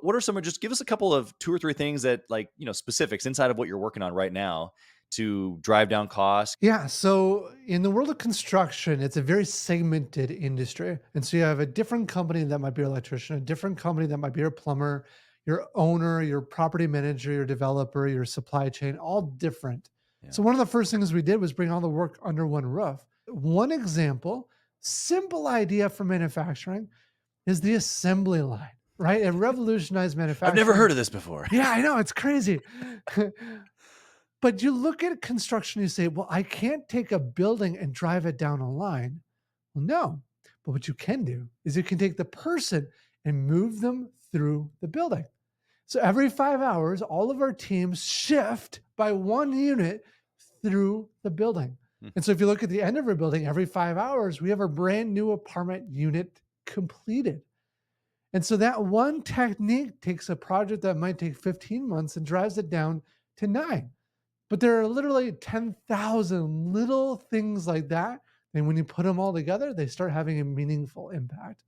what are some of just give us a couple of 2 or 3 things that like, specifics inside of what you're working on right now to drive down costs? Yeah. So in the world of construction, it's a very segmented industry. And so you have a different company that might be your electrician, a different company that might be your plumber, your owner, your property manager, your developer, your supply chain, all different. Yeah. So one of the first things we did was bring all the work under one roof. One example, simple idea for manufacturing is the assembly line, right? It revolutionized I've never manufacturing. heard of this before. Yeah, I know, it's crazy. But you look at construction, you say, well, I can't take a building and drive it down a line. Well, no. But what you can do is you can take the person and move them through the building. So every 5 hours, all of our teams shift by one unit through the building. Hmm. And so if you look at the end of our building, every 5 hours, we have a brand new apartment unit completed. And so that one technique takes a project that might take 15 months and drives it down to 9. But there are literally 10,000 little things like that. And when you put them all together, they start having a meaningful impact.